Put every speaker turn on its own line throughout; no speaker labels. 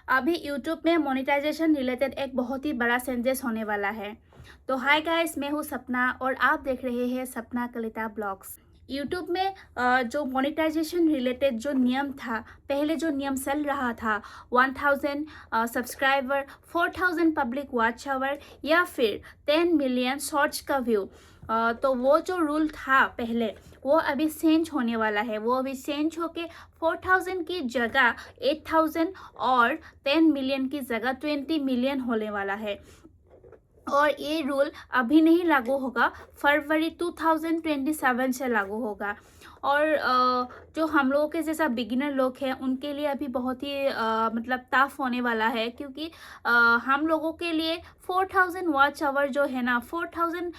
अभी यूट्यूब में monetization related एक बहुत ही बड़ा चेंजेस होने वाला है। तो हाय गाइस, मैं हूँ सपना और आप देख रहे हैं सपना कलिता ब्लॉग्स। यूट्यूब में जो मोनेटाइजेशन रिलेटेड जो नियम था, पहले जो नियम चल रहा था 1000 सब्सक्राइबर, 4000 पब्लिक वॉच आवर या फिर 10 मिलियन शॉर्ट्स का व्यू, तो वो जो रूल था पहले, वो अभी चेंज होने वाला है। वो अभी चेंज होके 4000 की जगह 8000 और 10 मिलियन की जगह 20 मिलियन होने वाला है। और ये रूल अभी नहीं लागू होगा, फरवरी 2027 से लागू होगा। और जो हम लोगों के जैसा बिगिनर लोग हैं उनके लिए अभी बहुत ही मतलब टफ होने वाला है, क्योंकि हम लोगों के लिए 4000 वॉच आवर जो है ना, 4000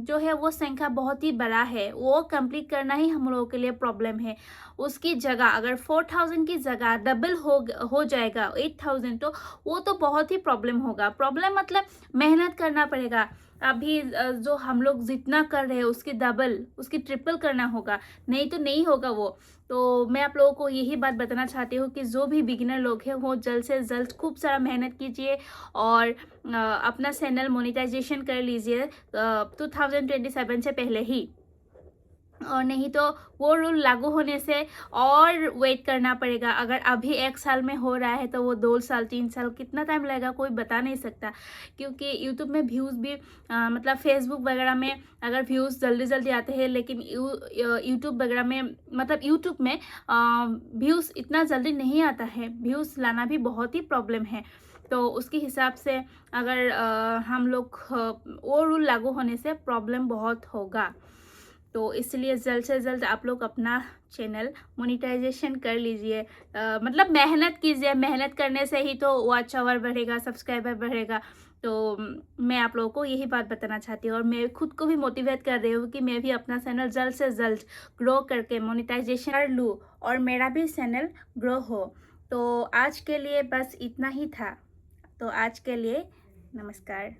जो है वो संख्या बहुत ही बड़ा है। वो कंप्लीट करना ही हम लोगों के लिए प्रॉब्लम है। उसकी जगह अगर 4000 की जगह डबल हो जाएगा 8000, तो वो तो बहुत ही प्रॉब्लम होगा। प्रॉब्लम मतलब मेहनत करना पड़ेगा। अभी जो हम लोग जितना कर रहे हैं उसकी डबल, उसकी ट्रिपल करना होगा, नहीं तो नहीं होगा वो। तो मैं आप लोगों को यही बात बताना चाहती हूँ कि जो भी बिगिनर लोग हैं वो जल्द से जल्द खूब सारा मेहनत कीजिए और अपना चैनल मोनेटाइजेशन कर लीजिए 2027 से पहले ही। और नहीं तो वो रूल लागू होने से और वेट करना पड़ेगा। अगर अभी 1 साल में हो रहा है तो वो 2 साल 3 साल कितना टाइम लगेगा कोई बता नहीं सकता। क्योंकि यूट्यूब में व्यूज़ भी मतलब फेसबुक वगैरह में अगर व्यूज़ जल्दी जल्दी आते हैं, लेकिन यूट्यूब वगैरह में मतलब यूट्यूब में व्यूज़ इतना जल्दी नहीं आता है। व्यूज़ लाना भी बहुत ही प्रॉब्लम है। तो उसके हिसाब से अगर हम लोग वो रूल लागू होने से प्रॉब्लम बहुत होगा। तो इसलिए जल्द से जल्द आप लोग अपना चैनल मोनेटाइजेशन कर लीजिए। मतलब मेहनत कीजिए। मेहनत करने से ही तो वॉच आवर बढ़ेगा, सब्सक्राइबर बढ़ेगा। तो मैं आप लोगों को यही बात बताना चाहती हूँ और मैं खुद को भी मोटिवेट कर रही हूँ कि मैं भी अपना चैनल जल्द से जल्द ग्रो करके मोनेटाइजेशन कर लूँ और मेरा भी चैनल ग्रो हो। तो आज के लिए बस इतना ही था। तो आज के लिए नमस्कार।